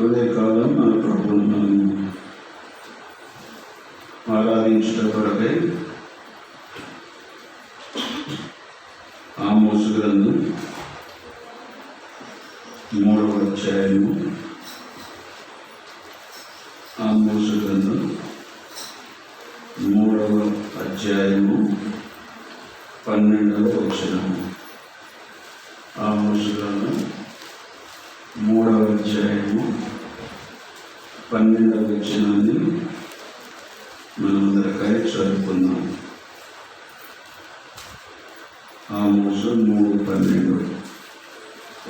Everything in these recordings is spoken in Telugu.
ఉదయకాలం మన ప్రభువును మనం ఆరాధించుట కొరకై ఆమోసు గ్రంథం 3వ అధ్యాయము, ఆమోసు గ్రంథం 3వ అధ్యాయము 12వ వచనము. ఆమోసు గ్రంథం 3వ అధ్యాయము 12వ వచనాన్ని మనందరికై చదువుకుందాం. ఆమోసు 3:12.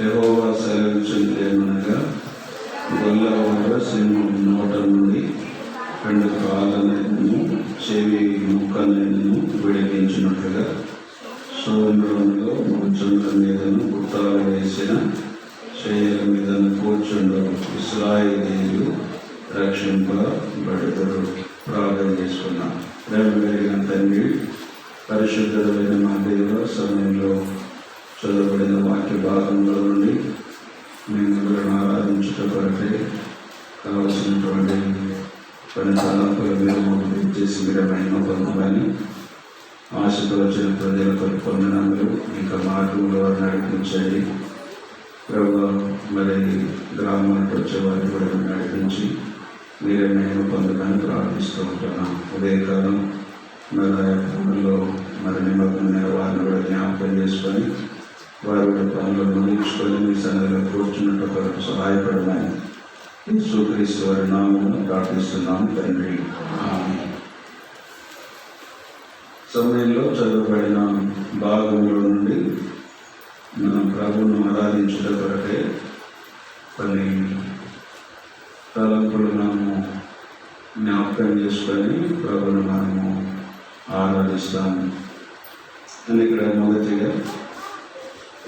యెహోవా సెలవిచ్చున్నదేమనగా, గొల్లవాడ సింహం నోట నుండి 2 కాళ్ళను చెవి ముక్కలను విడిపించినట్లుగా సోమరంలో మంచుల మీదను గుట్టాలు వేసిన శయ్యల మీదను కూర్చుండు ఇశ్రాయేలీయులు రక్షింపబడుదురు. ప్రార్థన చేసుకున్నాం. ప్రేమ కలిగిన తండ్రి, పరిశుద్ధుడైన మా దేవ, సమయంలో చదవబడిన వాక్య భాగంలో నుండి మేము ఆరాధించుట కొరకే కావలసినటువంటి పని తలాపుల మీద చేసి మీరు మహిమ పొందమని ఆశతో వచ్చిన ప్రజల కొరకు పొందినందుకు ఇంకా మార్గంలో నడిపించండి ప్రభు. మరి గ్రామానికి వచ్చే వారిని కూడా నడిపించి మీరే మహిమ పొందమని ప్రార్థిస్తూ ఉంటున్నాం. ఉదయకాలం మరి పనుల్లో మరి నిమగ్నమైన వారిని కూడా జ్ఞాపకం చేసుకొని వారి కూడా పనులు ముగించుకొని మీ సన్నిధిలో కూర్చున్నట్టు కొరకు సహాయపడమని యేసుక్రీస్తు వారి నామమున ప్రార్థిస్తున్నాం తండ్రి, ఆమేన్. సమయంలో చదవబడిన భాగంలో నుండి మనం ప్రభువును ఆరాధించుట కొరకే కొన్ని తలంపులు మనము జ్ఞాపకం చేసుకొని ప్రభువును మనము ఆరాధిస్తాము. అని ఇక్కడ మొదటిగా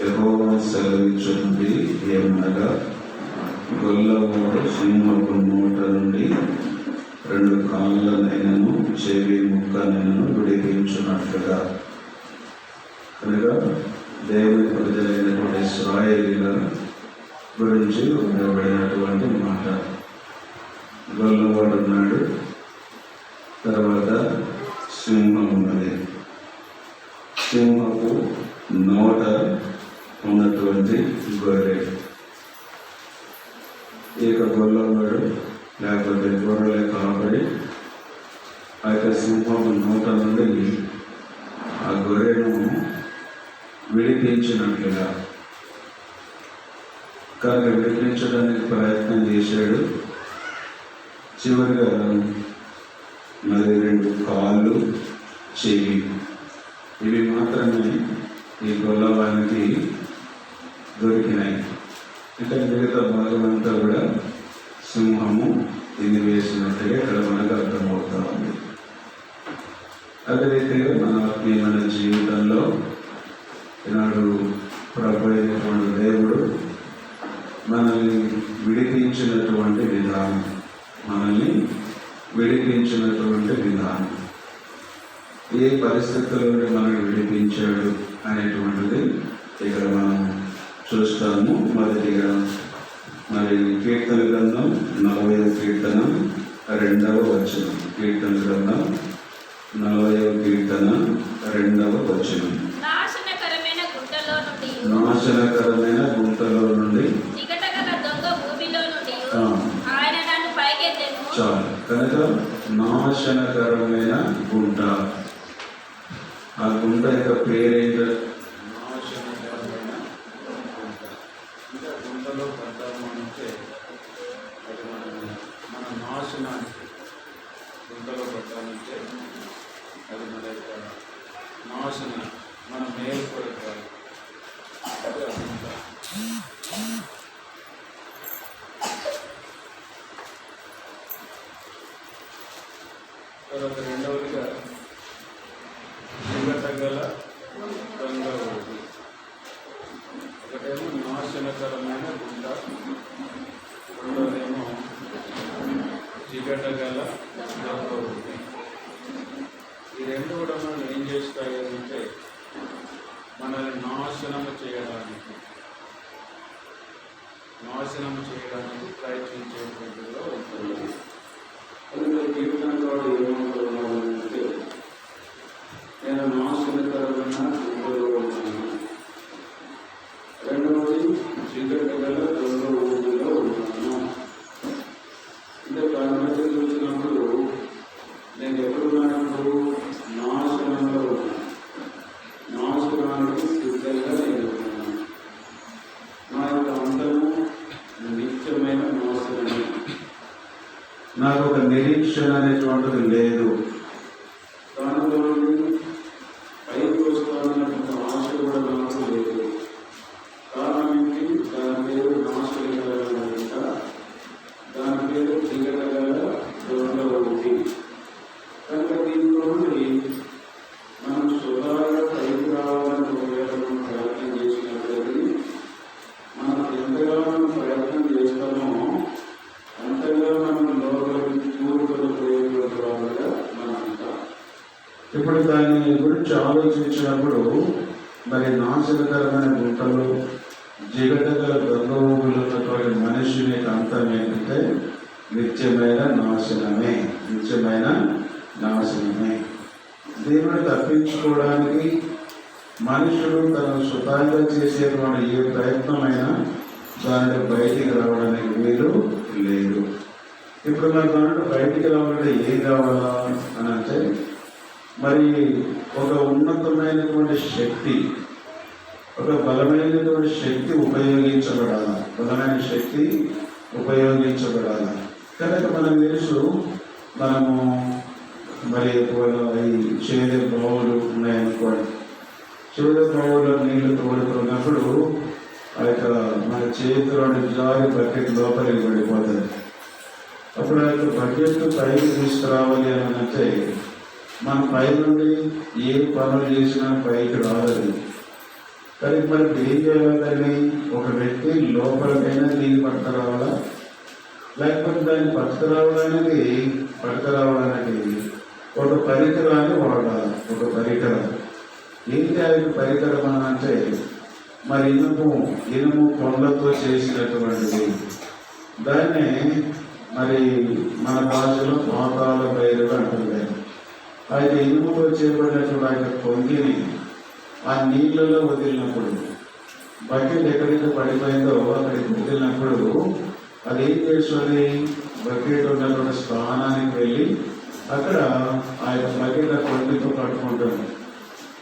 యెహోవా సెలవిచ్చున్నది ఏమనగా, గొల్లవాడు సింహపు నోట నుండి 2 కాళ్ళనైనను చెవి ముక్కనైనను విడిపించున్నట్లుగా. కనుక దేవుని ప్రజలైనటువంటి ఇశ్రాయేలీయుల గురించి ఉపయోగపడినటువంటి మాట. గొల్లవాడు ఉన్నాడు, తర్వాత సింహం ఉన్నది. సింహపు నోట ఉన్నటువంటి గొర్రె. ఇక గొల్లవాడు లేకపోతే గొర్రెలే కాపాడి ఆ యొక్క సింహపు నోట నుండి ఆ గొర్రెను విడిపించినట్లుగా. కనుక విడిపించడానికి ప్రయత్నం చేశాడు. చివరిగా మరి 2 కాళ్ళు, చెవి, ఇవి మాత్రమే ఈ గొల్లవానికి దొరికినాయి. అంటే మిగతా భాగం అంతా కూడా సింహము తిని వేసినట్టుగా ఇక్కడ మనకు అర్థమవుతా ఉంది. అదే రీతిగా మన ఆత్మీయమైన జీవితంలో ఈనాడు ప్రభు అయినటువంటి దేవుడు మనల్ని విడిపించినటువంటి విధానం, ఏ పరిస్థితుల్లో మనల్ని విడిపించాడు అనేటువంటిది ఇక్కడ మనం చూస్తాము. మొదటిగా మరి కీర్తన గ్రంథం 40వ కీర్తన 2వ వచనం. కీర్తన గ్రంథం 40వ కీర్తన 2వ వచనం. నాశనకరమైన గుంటలో నుండి చాలు. కనుక నాశనకరమైన గుంట, ఆ గుంట యొక్క పేరేంట? నాశనకరమైన గుంట. ఇంకా గుంటలో పడ్డాము అంటే అది మన నాశనానికి, గుంటలో పడ్డామంటే అది మన యొక్క నాశన, మన మేలు కొరకు. తర్వాత రెండవదిగా గల గంగ ఒకటి. ఒకటేమో నాశనకరమైన గుంట, రెండవదేమో జిగటగల గంగ ఒకటి. ఈ 2 కూడా మనం ఏం చేస్తాయి అంటే మనల్ని నాశనము చేయడానికి, నాశనం నాశనం చేయడానికి ప్రయత్నించేటువంటిగా ఉంటుంది. అందుకే జీవితంలో ఏమవుతున్నానంటే నేను నాశనకరమైన గుంపులో ఉన్నాను. రెండవది చీకటి గల దొంగ ఊరిలో ఉన్నాను. అంటే దాని మధ్య చూసినప్పుడు నేను ఎప్పుడున్నప్పుడు నాశనంలో ఉన్నాను. నాశనానికి సిద్ధంగా నేను ఉన్నాను. నా యొక్క అంతము నిత్యమైన నాశనమే. నాకు ఒక నిరీక్షణ అనేటువంటిది లేదు. దానిలో పైకి వస్తానన్నటువంటి ఆశ కూడా నాకు లేదు. కారణం ఏంటి? దాని పేరు నాశనకరమైన, దాని పేరు దిగగల దొంగ ఉంది. కనుక దీంట్లో మనం సుధాగా పైకి రావాలని ఒకవేళ మనం ప్రయత్నం చేసినట్లయితే మనం ఎంతగానో ప్రయత్నం చేస్తామో అంతగా మనం లోపలికి కూరుకుపోయేటువంటి వాళ్ళగా మనం ఉంటాం. ఇప్పుడు దాని గురించి ఆలోచించినప్పుడు మరి నాశనకరమైన గుంటలు, జిగటగల గర్భభూములు ఉన్నటువంటి మనిషిని అంతం ఏంటంటే నిత్యమైన నాశనమే. నిత్యమైన నాశనమే. దేవుని తప్పించుకోవడానికి మనుషుడు తను స్వతంగా చేసేటువంటి ఏ ప్రయత్నమైనా దానిలో బయటికి రావడానికి వీలు లేదు. ఇప్పుడు మరి దాంట్లో బయటికి రావాలంటే ఏం కావాలా అని అంటే మరి ఒక ఉన్నతమైనటువంటి శక్తి, ఒక బలమైనటువంటి శక్తి ఉపయోగించబడాలి. బలమైన శక్తి ఉపయోగించబడాలి. కనుక మనకు తెలుసు, మనము మరి ఈ చేదు బావులు ఉన్నాయనుకోండి. చేదు బావులో నీళ్లు తోడుకున్నప్పుడు ఆ యొక్క మన చేతిలోని జారి బకెట్ లోపలికి పడిపోతుంది. అప్పుడు ఆ యొక్క బకెట్ పైకి తీసుకురావాలి అని అంటే మన పై నుండి ఏ పనులు చేసినా పైకి రాలేదు. కానీ మరి ఏం చేయాలని ఒక వ్యక్తి లోపలికైనా దీన్ని పట్టుకురావాలా, లేకపోతే దాన్ని పట్టుకురావడానికి ఒక పరికరాన్ని వాడాలి. ఒక పరికరం ఏంటి? ఆ పరికరం అని అంటే మరి ఇనుము కొండతో చేసినటువంటిది. దాన్ని మరి మన భాషలో పాతాల బయలుగా అంటుంది. ఆ యొక్క ఇనుముతో చేయబడినటువంటి ఆ యొక్క పొంగిని ఆ నీళ్ళలో వదిలినప్పుడు, బకెట్ ఎక్కడైతే పడిపోయిందో అక్కడికి వదిలినప్పుడు అది ఏం చేస్తుంది? బకెట్ ఉన్నటువంటి స్థానానికి వెళ్ళి అక్కడ ఆ యొక్క బకెట్ ఆ పొంగితో పట్టుకుంటుంది.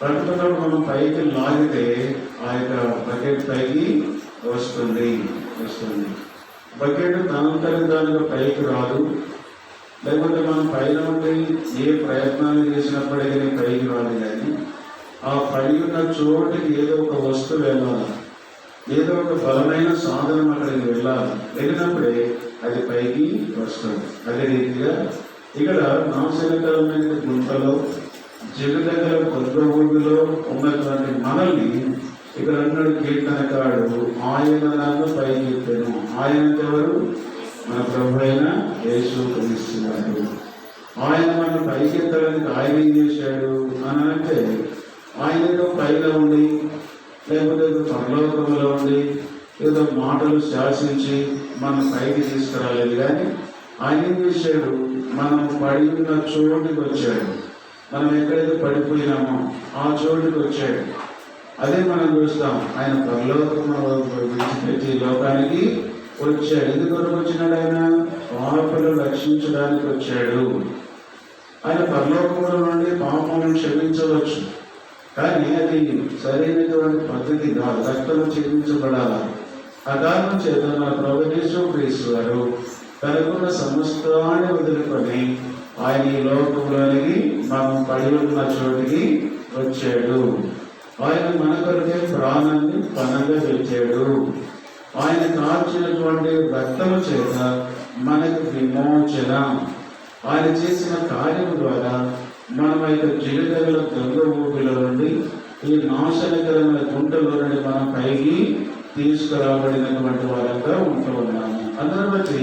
పట్టుకున్నప్పుడు మనం పైకి లాగితే ఆ యొక్క బకెట్ పైకి వస్తుంది. బకెట్ దానిగా పైకి రాదు. లేకపోతే మనం పైన ఉండి ఏ ప్రయత్నాలు చేసినప్పటికీ పైకి రాదు. కానీ ఆ పై ఉన్న చోటికి ఏదో ఒక వస్తువు వెళ్ళాలి, ఏదో ఒక బలమైన సాధనం అక్కడికి వెళ్ళాలి. వెళ్ళినప్పుడే అది పైకి వస్తుంది. అదే రీతిగా ఇక్కడ నాశనకరమైన గుంటలో, జిగటగల గర్భభూమిలో ఉన్నటువంటి మనల్ని ఇక్కడ అన్నాడు కీర్తనకాడు, ఆయన నన్ను పైకి ఎత్తాను. ఆయన ఎవరు? మన ప్రభు అయిన యేసు క్రీస్తు. ఆయన మనం పైకి ఎత్తడానికి ఆయన ఏం చేశాడు అని అంటే, ఆయన ఏదో పైన ఉండి లేకపోతే ఏదో పరలోకంలో ఉండి ఏదో మాటలు శాసించి మనం పైకి తీసుకురాలేదు. కానీ ఆయన ఏం చేశాడు? మనం పడి ఉన్న చోటుకి వచ్చాడు. మనం ఎక్కడైతే పడిపోయినామో ఆ చోటుకి వచ్చాడు. అదే మనం చూస్తాం. ఆయన పరలోకంలో విడిచిపెట్టి లోకానికి వచ్చాడు. ఎందుకొరకు వచ్చినాడు? ఆయన పాపలు రక్షించడానికి వచ్చాడు. ఆయన పరలోకంలో నుండి పాపములను క్షమించవచ్చు, కానీ అది సరైనటువంటి పద్ధతి కాదు. రక్తం చెల్లించబడాలి. ఆ కారణం చేత మన ప్రభువు యేసు క్రీస్తు వారు తనకున్న సమస్తాన్ని వదులుకొని ఆయన ఈ లోకంలోనికి మనం పడి ఉన్న చోటికి వచ్చాడు. ఆయన మన కొరకే ప్రాణాన్ని పనంగా పెట్టాడు. ఆయన కార్చినటువంటి రక్తము చేత మనకు విమోచన. ఆయన చేసిన కార్యం ద్వారా మనం యొక్క జిగటగల గంగ ఊపిలో నుండి ఈ నాశనకరమైన గుంటలో నుండి మనం పైకి తీసుకురాబడినటువంటి వారంగా ఉంటూ ఉన్నాము. అందరి బట్టి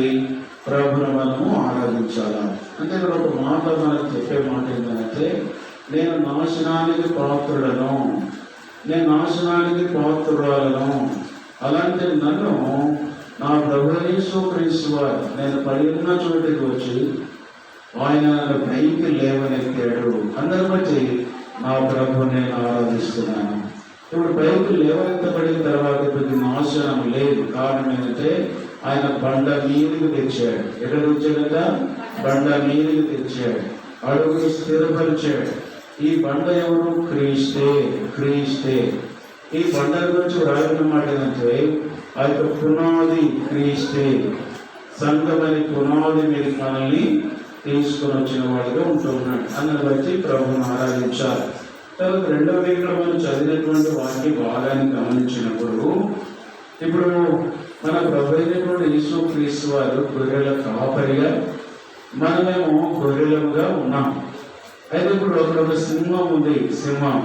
ప్రభువును మనము ఆరాధించాలా. అంటే ఇక్కడ ఒక మాట మనకు చెప్పే మాట ఏంటంటే, నేను నాశనానికి పాత్రురాలను. అలాంటి నన్ను నా ప్రభు యేసు క్రీస్తు వారు నేను పడి ఉన్న చోటికి వచ్చి ఆయన నన్ను పైకి లేవనెత్తాడు. అందరి బట్టి నా ప్రభు నేను ఆరాధిస్తున్నాను. ఇప్పుడు పైకి లేవనెత్తబడిన తర్వాత ఇప్పుడు నాశనం లేదు. కారణం ఏంటంటే ఆయన బండ మీదికి తెచ్చాడు. ఎక్కడ తెచ్చాడట? బండ మీదికి తెచ్చాడు, అడుగుని స్థిరపరిచాడు. ఈ బండ ఎవరు? క్రీస్తే. క్రీస్తే. ఈ బండ గురించి రాయడం మాట ఏంటంటే ఆ యొక్క పునాది క్రీస్తే. సంఘమని పునాది మీద మనల్ని తీసుకొని వచ్చిన వాడిగా ఉంటున్నాడు. అందుని బట్టి ప్రభువును ఆరాధించాలి. తర్వాత రెండవ దగ్గర మనం చదివినటువంటి వాటి భాగాన్ని గమనించినప్పుడు ఇప్పుడు మన ప్రభు అయినటువంటి యేసు క్రీస్తు వారు గొర్రెల కాపరిగా, మనమేమో గొర్రెలుగా ఉన్నాం. అయితే ఇప్పుడు ఒక సింహం ఉంది. సింహం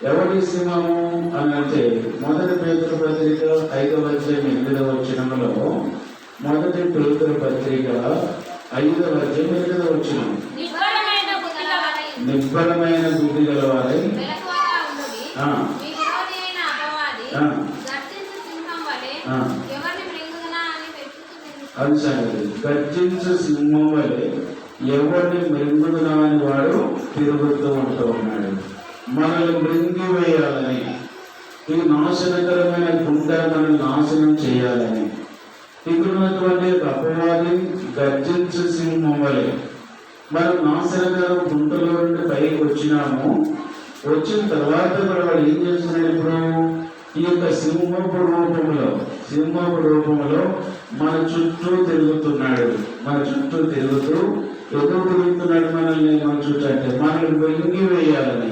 ఎవరి సింహము అని అంటే మొదటి పేతురు పత్రిక 5వ అధ్యాయం 8వ వచనంలో, మొదటి పేతురు పత్రిక 5వ అధ్యాయం 8వ వచనం, నిబ్బరమైన బుద్ధి గలవారై అది సంగతి. గర్జించు సింహం వలె ఎవరిని మృంగుదునా అని వాడు తిరుగుతూ ఉంటూ ఉన్నాడు. మనల్ని మృంగి వేయాలని, ఈ నాశనకరమైన గుండ మనల్ని నాశనం చేయాలని ఇక్కడున్నటువంటి అపవాది గర్జించు సింహం వలె. మనం నాశనకర గుంటలో నుండి పైకి వచ్చినాము. వచ్చిన తర్వాత కూడా వాడు ఏం చేస్తున్నాడు? ఇప్పుడు ఈ యొక్క సింహపు రూపంలో మన చుట్టూ తిరుగుతున్నాడు. మన చుట్టూ తిరుగుతూ ఎదురు తిరుగుతున్నాడు. మనల్ని మన చుట్టూ అంటే మనల్ని మృంగి వేయాలని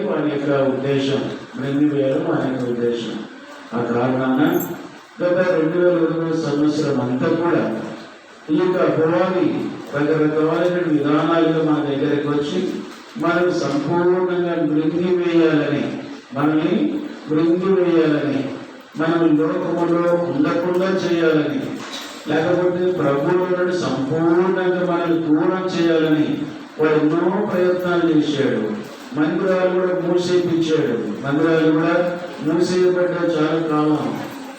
వారి యొక్క ఉద్దేశం. మృంగి వేయాలని వారి యొక్క ఉద్దేశం. ఆ కారణాన గత 2020 సంవత్సరం అంతా కూడా ఈ యొక్క అపవాది రకరకాలైన విధానాలుగా మన దగ్గరికి వచ్చి మనం సంపూర్ణంగా మృంగి వేయాలని, మనం లోకములో ఉండకుండా చేయాలని, లేకపోతే ప్రభువుల నుండి సంపూర్ణంగా మనల్ని దూరం చేయాలని వాడు ఎన్నో ప్రయత్నాలు చేశాడు. మందిరాలు కూడా మూసేయబడ్డాయి చాలా కాలం.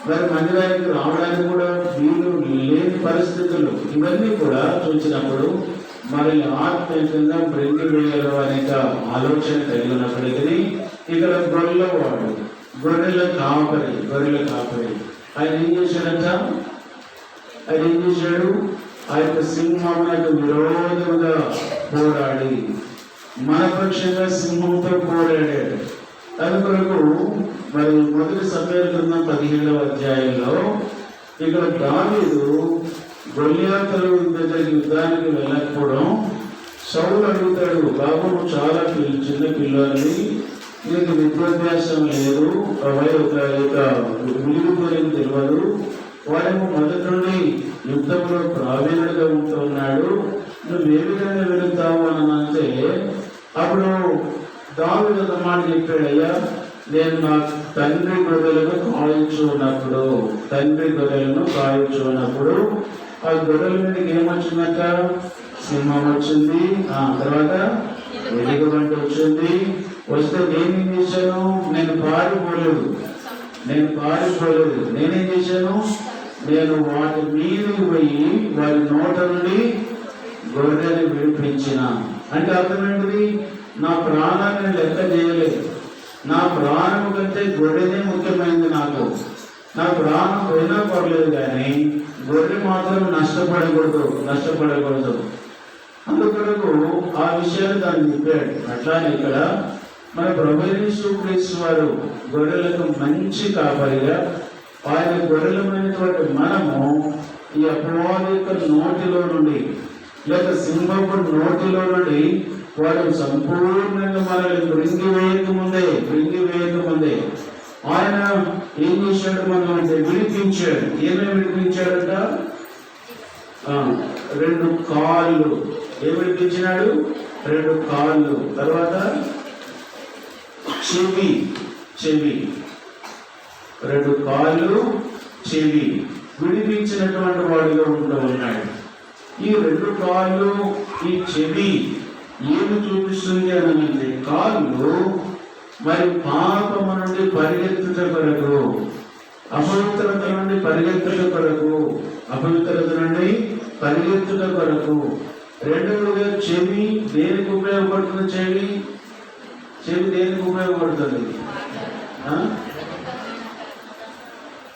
మరి మందిరానికి రావడానికి కూడా వీలు లేని పరిస్థితులు. ఇవన్నీ కూడా చూసినప్పుడు మరి ఆత్మీయంగా మృంగి వేయాలి అనే ఆలోచన కలిగినప్పటికీ ఇక్కడ గొర్రెల కాపరి ఆయన ఏం చేశాడు? ఆ యొక్క సింహమునకు విరోధముగా పోరాడి మన పక్షంగా సింహంతో పోరాడాడు. తదుపరకు మరి మొదటి సమూయేలు గ్రంథం 17వ అధ్యాయంలో ఇక్కడ దావీదు గొల్యాతు దగ్గరికి యుద్ధానికి వెళ్ళకపోవడం, సౌలు అడుగుతాడు, బాబు నువ్వు చాలా చిన్న పిల్లల్ని, నీకు విద్యాభ్యాసం లేదు, విలువని తెలియదు, వాడేమో మొదటి నుండి యుద్ధంలో ప్రావీణ్యుడిగా ఉంటున్నాడు, నువ్వు ఏ విధంగా వెళుతావు అని అంటే అప్పుడు దావీదు ఒక మాట చెప్పాడు, అయ్యా నేను నా తండ్రి గొర్రెలను కాయొచ్చు ఉన్నప్పుడు ఆ గొర్రెల మీదకి ఏమొచ్చిందట? సింహం వచ్చింది. తర్వాత ఎలుగుబంటి వచ్చింది. వస్తే నేనేం చేశాను? నేను పారిపోలేదు. నేనేం చేశాను? నేను వాటి మీదకి పోయి వారి నోట నుండి గొర్రెని విడిపించిన. అంటే అర్థమేంటిది? నా ప్రాణాన్ని లెక్క చేయలేదు. నా ప్రాణం కంటే గొర్రెనే ముఖ్యమైనది నాకు. నా ప్రాణం పోయినా పర్లేదు, కానీ గొర్రె మాత్రం నష్టపడకూడదు. అందుకొరకు ఆ విషయాలు దాన్ని చెప్పాడు. అట్లానే ఇక్కడ మన ప్రభు యేసు క్రీస్తు వారు గొర్రెలకు మంచి కాపరిగా, ఆయన గొర్రెలమైనటువంటి మనము ఈ అపవాది యొక్క నోటిలో నుండి లేక సింహపు నోటిలో నుండి వాడు సంపూర్ణంగా మనల్ని మృంగి వేయక ముందే ఆయన ఏం చేశాడు? మనం అంటే విడిపించాడు. ఏమేమి విడిపించాడట? 2 కాళ్ళు. ఏం విడిపించినాడు? 2 కాళ్ళు. తర్వాత చెవి 2 కాళ్ళు, చెవి విడిపించినటువంటి వాడిగా ఉంటూ ఉన్నాడు. ఈ 2 కాళ్ళు, ఈ చెవి ఏమి చూపిస్తుంది అని అంటే కాళ్ళు మరి పాపము నుండి పరిగెత్తుట కొరకు అపవిత్రత నుండి పరిగెత్తుట కొరకు, అపవిత్రత నుండి పరిగెత్తుట కొరకు. రెండవదిగా చెవి దేనికి ఉపయోగపడుతుంది? చెవి దేనికి ఉపయోగపడుతుంది?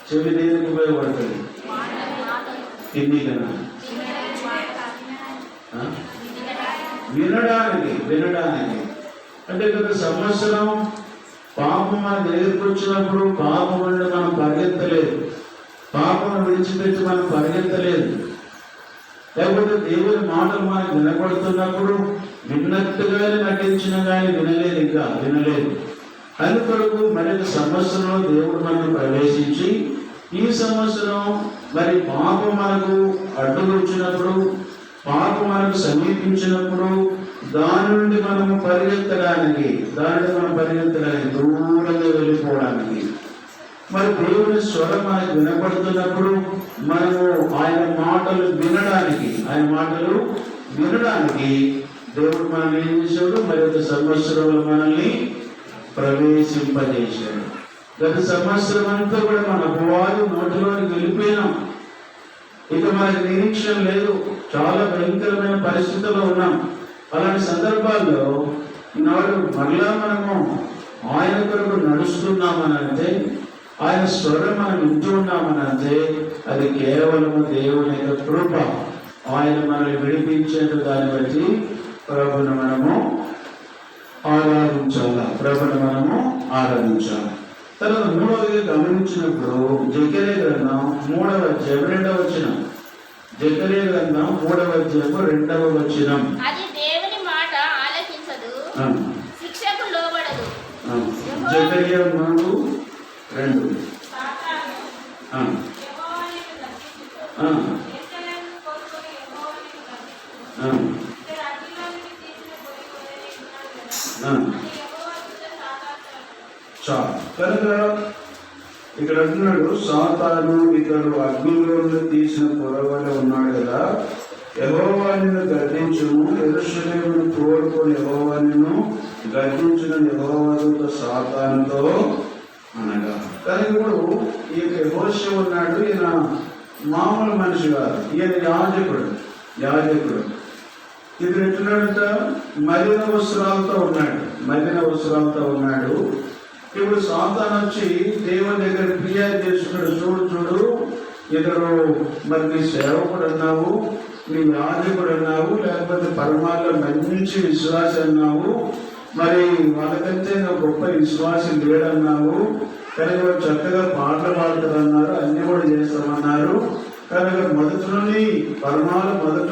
చెవి దేనికి ఉపయోగపడుతుంది? తిండికనా? వినడానికి. అంటే గత సంవత్సరం పాపం మనకు ఎదుర్కొచ్చినప్పుడు పాపం నుండి మనం పరిగెత్తలేదు, పాపం విడిచిపెట్టి మనం పరిగెత్తలేదు. లేకపోతే దేవుని మాటలు మనకు వినపడుతున్నప్పుడు విన్నట్టుగానే నటించిన కానీ వినలేదు. అందుకొరకు మరొక సంవత్సరంలో దేవుడు మనం ప్రవేశించి, ఈ సంవత్సరం మరి పాపం మనకు అడ్డుకు వచ్చినప్పుడు, పాపం మనకు సమీపించినప్పుడు దాని నుండి మనం పరిగెత్తడానికి దూరంగా వెళ్ళిపోవడానికి, మరి దేవుని స్వరం మనకు వినపడుతున్నప్పుడు మనము ఆయన మాటలు వినడానికి దేవుడు మనల్ని ఏం చేశాడు? మరి ఒక సంవత్సరంలో మనల్ని ప్రవేశింపజేశాడు. గత సంవత్సరం అంతా కూడా మన అపవాది నోటిలోకి వెళ్ళిపోయినాం. ఇక మనకి నిరీక్షణ లేదు, చాలా భయంకరమైన పరిస్థితుల్లో ఉన్నాం. అలాంటి సందర్భాల్లో ఈనాడు మరలా మనము ఆయన కొరకు నడుస్తున్నామనంటే, ఆయన స్వరం మనం వింటూ ఉన్నామనంటే అది కేవలము దేవుని యొక్క కృప. ఆయన మనల్ని విడిపించేందుకు దాన్ని బట్టి ప్రభుని మనము ఆరాధించాలి. తర్వాత మూడవదిగా గమనించినప్పుడు జకర్యా గ్రంథం 3వ అధ్యాయం 2వ వచనం. జకర్యా గ్రంథం 3వ అధ్యాయం 2వ వచనం. అది దేవుని మాట ఆలకించదు, శిక్షకు లోబడదు. జకర్యా 3:2. కనుక ఇక్కడ అంటున్నాడు, సాతాను ఇతడు అగ్నిలో తీసిన పొరవలే ఉన్నాడు కదా, యెహోవా నిన్ను గద్దించుము, యెరూషలేమును తోడుకొని యెహోవా నిన్ను గద్దించిన యెహోవా దూత సాతానుతో అనగా. కానీ ఇప్పుడు ఈ యొక్క యెహోషువ ఉన్నాడు, ఈయన మామూలు మనిషి కాదు, ఈయన యాజకుడు. ఇప్పుడు ఎట్లున్నాడంట? మలిన వస్త్రాలతో ఉన్నాడు. ఇప్పుడు సాతాను వచ్చి దేవుని దగ్గర ఫిర్యాదు చేసుకున్నాడు, చూడు ఇతడు మరి నీ సేవకుడు అన్నావు, నీ యాజకుడు అన్నావు, లేకపోతే పరమాత్మ మంచి విశ్వాసం అన్నావు, మరి వాళ్ళకంటే నువ్వు గొప్ప విశ్వాసం లేడన్నావు, కనుక చక్కగా పాటలు పాడుతారన్నారు, అన్ని కూడా చేస్తామన్నారు, కనుక మొదటి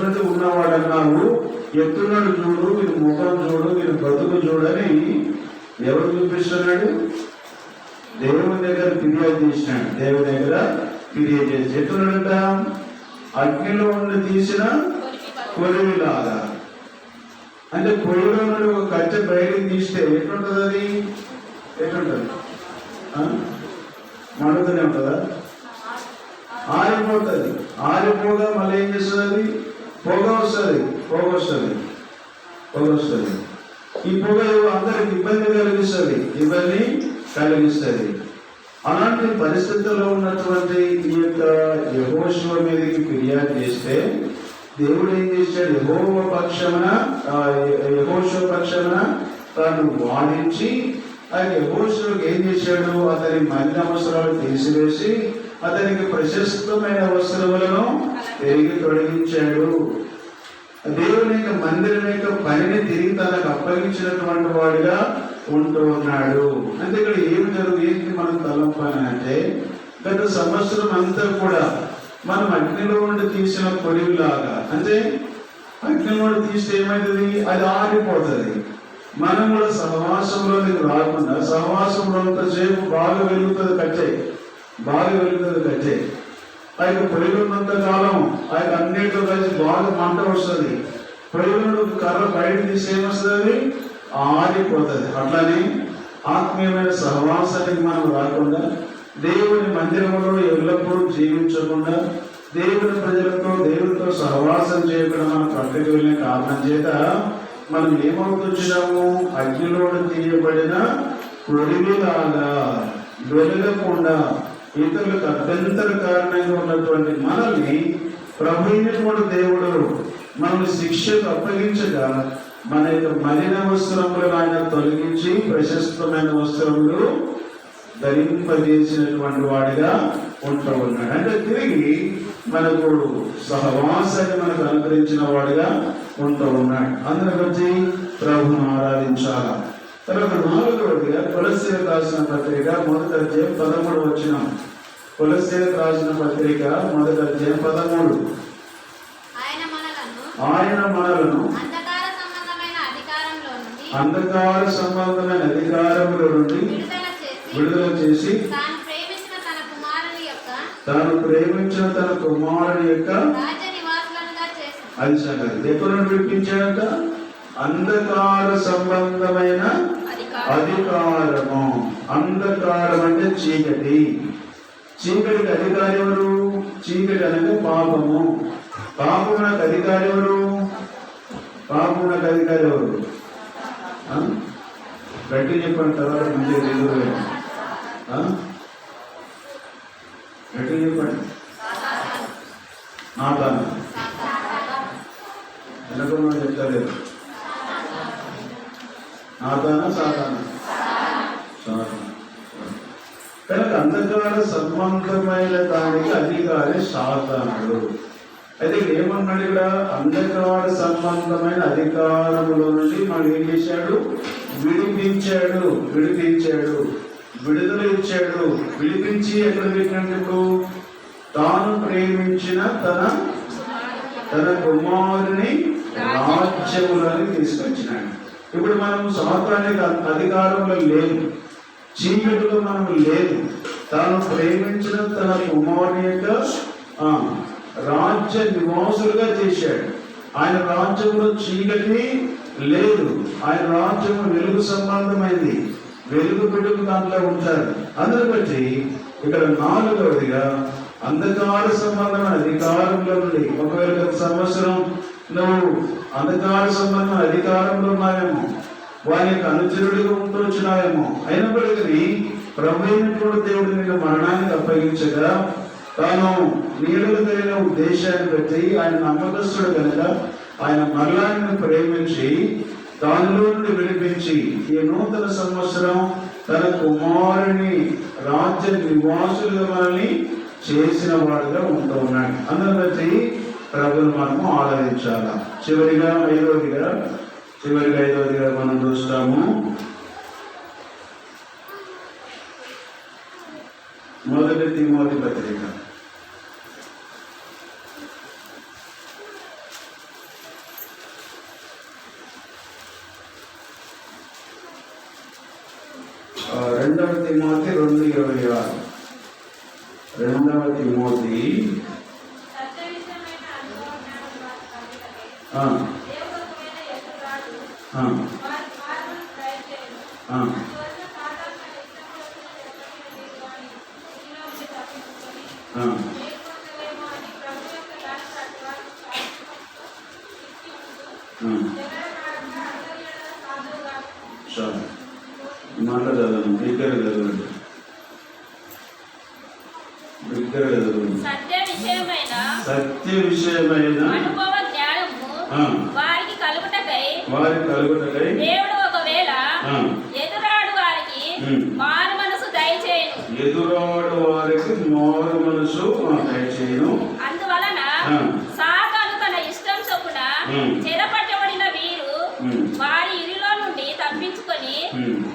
నుండి ఉన్నవాడన్నావు, ఎత్తున్నాడు చూడు, వీరి ముఖం చూడు, వీరి బతుకు చూడని ఎవరు చూపిస్తున్నాడు? దేవుని దగ్గర ఫిర్యాదు చేసినాడు. ఎట్లున్నాడంట? అగ్నిలో ఉండి తీసిన కొలివిలాగా. అంటే పొయ్యిలో నుండి ఒక కట్టె బయటికి తీస్తే ఎట్లుంటుంది? అది ఎట్లుంటుంది? మండుతూనే ఉంటుందా? ఆరిపోతుంది. ఆరిపోగా మళ్ళీ ఏం చేస్తుంది? అది పొగ వస్తుంది. ఈ పొగ అందరికి ఇబ్బంది కలిగిస్తుంది. అలాంటి పరిస్థితుల్లో ఉన్నటువంటి ఈ యొక్క యెహోషువ మీదకి ఫిర్యాదు చేస్తే దేవుడు ఏం చేశాడు? యెహోషువ పక్షమున తాను వాదించి ఆ యెహోషువకి ఏం చేశాడు? అతని మలిన వస్త్రాలు తీసివేసి అతనికి ప్రశస్తమైన వస్త్రములను తిరిగి తొలగించాడు. దేవుని యొక్క మందిరం యొక్క పనిని తిరిగి తనకు అప్పగించినటువంటి వాడిగా ఉంటూ ఉన్నాడు. అంటే ఇక్కడ ఏంటి మనం తలంపని అంటే, గత సంవత్సరం అంతా కూడా మనం అగ్నిలో ఉండి తీసిన పొడిలాగా, అంటే అగ్నిలో ఉండి తీస్తే ఏమవుతుంది? అది ఆరిపోతుంది. మనం కూడా సహవాసంలోనికి రాకుండా, సహవాసంలో సేపు బాగా వెలుగుతుంది కట్టే. ఆ యొక్క పొయ్యిలున్నంత కాలం ఆ యొక్క అన్నిటిలో కలిసి బాగా మంట వస్తుంది. పొయ్యిలో కర్ర బయట తీసి ఏమొస్తుంది? ఆరిపోతుంది. అట్లానే ఆత్మీయమైన సహవాసానికి మనం రాకుండా, దేవుని మందిరంలో ఎల్లప్పుడూ జీవించకుండా, దేవుని ప్రజలతో దేవునితో సహవాసం చేయకుండా మనం పక్కకి వెళ్ళిన కారణం చేత మనం ఏమవుతున్నాము? అగ్నిలో తీయబడిన కొడివిలాగా వెలగకుండా ఇతరులకు అభ్యంతర కారణంగా ఉన్నటువంటి మనల్ని ప్రభు అయినటువంటి దేవుడు మనల్ని శిక్షకు అప్పగించగా మన యొక్క మలిన వస్త్రములను ఆయన తొలగించి ప్రశస్తమైన వస్త్రములు ధరింపజేసినటువంటి వాడిగా ఉంటూ ఉన్నాడు. అంటే తిరిగి మనకు సహవాసాన్ని మనకు అనుగ్రహించిన వాడిగా ఉంటూ ఉన్నాడు. అందుని బట్టి ప్రభును ఆరాధించాలా. తర్వాత 4వదిగా కొలస్సీలకు రాసిన పత్రిక 1వ అధ్యాయం 13వ వచనం. కొలస్సీలకు రాసిన పత్రిక 1వ అధ్యాయం 13. ఆయన మనలను అంధకార సంబంధమైన అధికారముల నుండి విడుదల చేసి తాను ప్రేమించిన తన కుమారుని యొక్క అది సంగతి ఎక్కడ విడిపించాక అంధకార సంబంధమైన అధికారము. అంధకారం అంటే చీకటి. చీకటికి అధికారి ఎవరు? చీకటి అనగా పాపము. పాపమునకు అధికారి ఎవరు? పాపమునకు అధికారి ఎవరు? గట్టి చెప్పండి. తర్వాత మంచిగా తెలుగు గట్టి చెప్పండి. నాతాను వెనక చెప్తలేదు. నాతానా సాతానా? కనుక అంధకార సంబంధమైన దానికి అధికారి సాతానుడు. అయితే ఏమన్నాడు ఇక్కడ? అంధకార సంబంధమైన అధికారములో నుండి మనం ఏం చేశాడు? విడిపించాడు. విడుదల ఇచ్చాడు. విడిపించి ఎక్కడ పెట్టినట్టు? ఇప్పుడు తాను ప్రేమించిన తన కుమారుని రాజ్యములని తీసుకొచ్చినాడు. ఇప్పుడు మనం సాతానిక అధికారంలో లేదు, చీకటిలో మనం లేదు. తాను ప్రేమించిన తన కుమారుని యొక్క రాజ్య నివాసులుగా చేశాడు. ఆయన రాజ్యంలో చీకటి లేదు. ఆయన రాజ్యం వెలుగు సంబంధమైంది. వెలుగు బిడ్డలు దాంట్లో ఉంటారు. అందుని బట్టి ఇక్కడ 4వదిగా అంధకార సంబంధమైన అధికారంలో నుండి, ఒకవేళ గత సంవత్సరం నువ్వు అంధకార సంబంధమైన అధికారంలో ఉన్నావేమో, వారి యొక్క అనుచరుడిగా ఉంటూ వచ్చినావేమో, అయినప్పటికీ ప్రభు అయినటువంటి దేవుడు నిన్ను మరణానికి అప్పగించగా తాను నీడలు కలిగిన ఉద్దేశాన్ని బట్టి ఆయన నమ్మకస్తుడు కనుక ఆయన మరణాన్ని ప్రేమించి దానిలో నుండి విడిపించి ఈ నూతన సంవత్సరం తన కుమారుని రాజ్య నివాసులుగా మనల్ని చేసిన వాడుగా ఉంటూ ఉన్నాడు. అందుని బట్టి ప్రభుని మనము ఆరాధించాల. చివరిగా ఐదవదిగా మనం చూస్తాము. మొదటి తిమోతి పత్రిక 2వ తిమోతి 2:26. 2వ తిమోతి మాట చదవండి. బిగ్గర చదవండి. సత్య విషయమైన అనుభవ జ్ఞానము వారికి కలుగుటకై దేవుడు ఒకవేళ ఎదురాడు వారికి మారు మనసు దయచేయును. అందువలన సాతాను తన ఇష్టం చొప్పున చెరపట్టబడిన వీరు వారి ఇరిలో నుండి తప్పించుకొని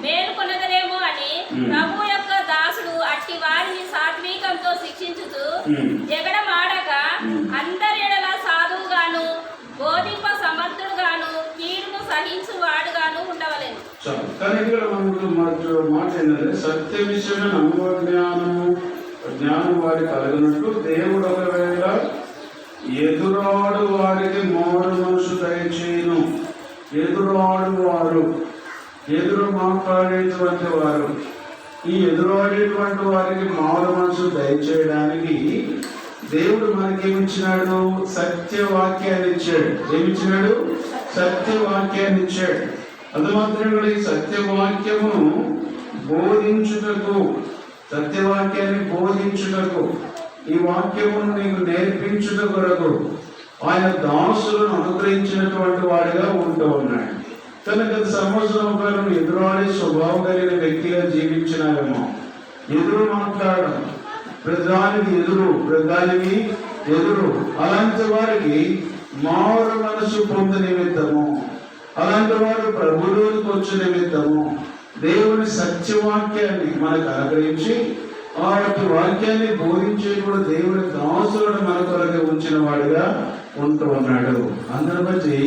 మేలుకొనగలేమో అని ప్రభు యొక్క దాసుడు అట్టి వారిని సాత్వికంతో శిక్షించుతూ జగడమాడక అందరి ఎడల సాధువుగాను బోధింప సమర్థుడుగాను కీడును సహించు వాడుగాను ఉండవలేను. కానీ ఇక్కడ మాట ఏంటంటే సత్య విషయమైన అనుభవ జ్ఞానం వారికి కలగనట్టు దేవుడు ఒకవేళ ఎదురాడు వారికి మారు మనసు దయచేయును. ఎదురు మాట్లాడేటువంటి వారు, ఈ ఎదురాడేటువంటి వారికి మారు మనసు దయచేయడానికి దేవుడు మనకేమిచ్చినాడు? సత్యవాక్యాన్ని ఇచ్చాడు. ఏమిచ్చినాడు? సత్యవాక్యాన్ని ఇచ్చాడు. అది మాత్రమే ఈ సత్యవాక్యమును బోధించుటకు సత్యవాక్యాన్ని బోధించుటకు, ఈ వాక్యమును నీకు నేర్పించుట కొరకు ఆయన దాసులను అనుగ్రహించినటువంటి వాడిగా ఉంటూ ఉన్నాడు. తన గత సంవత్సరం కాలం ఎదురాడే స్వభావం కలిగిన వ్యక్తిగా జీవించినారేమో, ఎదురు మాట్లాడడం, ప్రధానికి ఎదురు అలాంటి వారికి మారు మనసు పొందు నిమిత్తము, అలాంటి వారు ప్రభువులోకి వచ్చే నిమిత్తము దేవుని సత్యవాక్యాన్ని మనకు అనుగ్రహించి ఆ వాక్యాన్ని బోధించే కూడా దేవుని దాసులను మన కొరకు ఉంచిన వాడిగా ఉంటూ ఉన్నాడు. అందరి బట్టి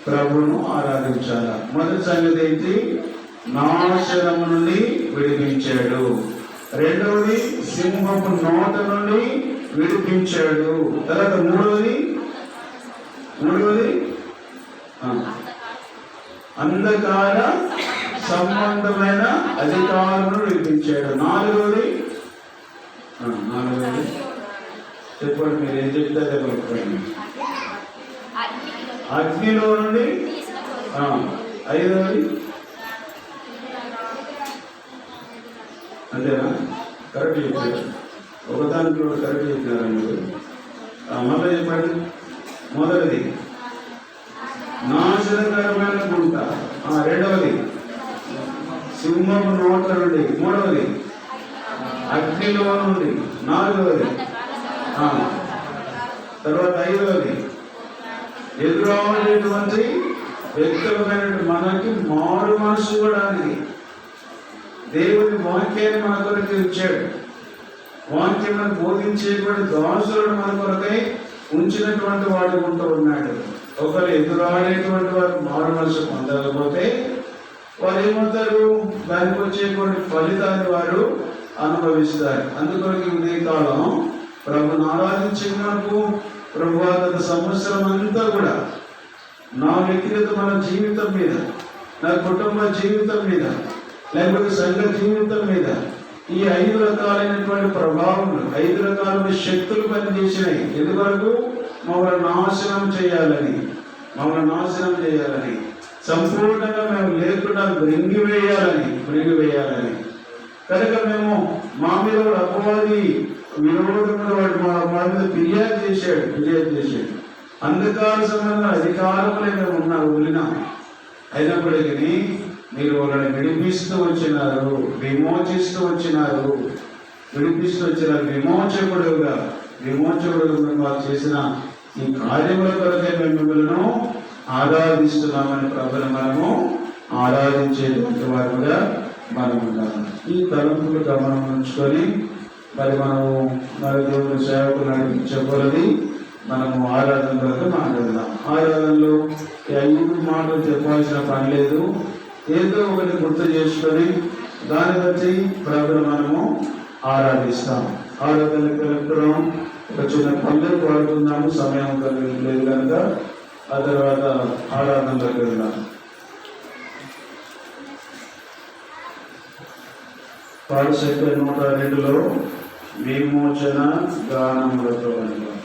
ప్రభువును ఆరాధించాల. మొదటి సంగతి ఏంటి? నాశనము నుండి విడిపించాడు. రెండవది సింహపు నోట నుండి విడిపించాడు. తర్వాత మూడవది అంధకార సంబంధమైన అధికారులను విడిపించాడు. నాలుగవది చెప్పండి, మీరు ఏం చెప్తే అదే పలుకుతాను. అగ్నిలో నుండి. ఐదవది అంతేనా? కరెక్ట్ చెప్పారు. ఒకదానికి కరెక్ట్ చెప్పినారా మీరు? మళ్ళీ చెప్పండి. మొదటిది నాశనకరమైన గుంట, రెండవది సింహపు నోట్ల నుండి, మూడవది అగ్నిలో నుండి, నాలుగవది తర్వాత ఐదవది ఎదురవనేటువంటి వ్యక్తులమైన మనకి మారు మనసు ఇవ్వడానికి దేవుని వాక్యాన్ని మన కొరకు ఇచ్చాడు. వాక్యం బోధించేటువంటి దాసులను మన కొరకై ఉంచినటువంటి వాడు ఉంటూ ఉన్నాడు. ఒకరు ఎదురాడేటువంటి వారు మారు మనసు పొందకపోతే వారు ఏమవుతారు? దానికి వచ్చేటువంటి ఫలితాన్ని వారు అనుభవిస్తారు. అందుకొరకు ఉదయకాలం ప్రభుని ఆరాధించినందుకు ప్రభు గత సంవత్సరం అంతా కూడా నా వ్యక్తిగతమైన జీవితం మీద, నా కుటుంబ జీవితం మీద, లేకపోతే సంఘ జీవితం మీద ఈ 5 రకాలైనటువంటి ప్రభావములు, 5 రకాలైన శక్తులు పనిచేసినాయి. ఎందువరకు? మమ్మల్ని నాశనం చేయాలని, సంపూర్ణంగా మేము లేకుండా మృంగివేయాలని. కనుక మేము మా మీద అపవాది విరోధంగా వాడు మా మీద ఫిర్యాదు చేశాడు. అంధకార సంబంధ అధికారములే మేము వదిలినాం. అయినప్పటికీ మీరు వాళ్ళని విడిపిస్తూ వచ్చినారు, విమోచిస్తూ వచ్చినారు. విమోచకుడుగా మాకు చేసిన ఈ కార్యముల కొరకే మేము మిమ్మల్ని ఆరాధిస్తున్నామని ప్రభుని మనము ఆరాధించేటువంటి వారుగా మనం ఉన్నాము. ఈ తలంపులు గమనం ఉంచుకొని మరి దేవుని సేవకు నడిపించకూడదు. మనము ఆరాధనలో మాట్లాడదాం. ఆరాధనలో 5 మాటలు చెప్పాల్సిన పని లేదు. ఏదో ఒకటి గుర్తు చేసుకొని దాన్ని బట్టి ప్రభుని మనము ఆరాధిస్తాం. ఆరాధనకు వెళ్తున్నాం. ఒక చిన్న పల్లె పాడుతున్నాము, సమయం లేదు కనుక ఆ తర్వాత ఆరాధనలోకి వెళ్దాం. పాడు సంఖ్య 102లో విమోచన గానములతో పాడతాం.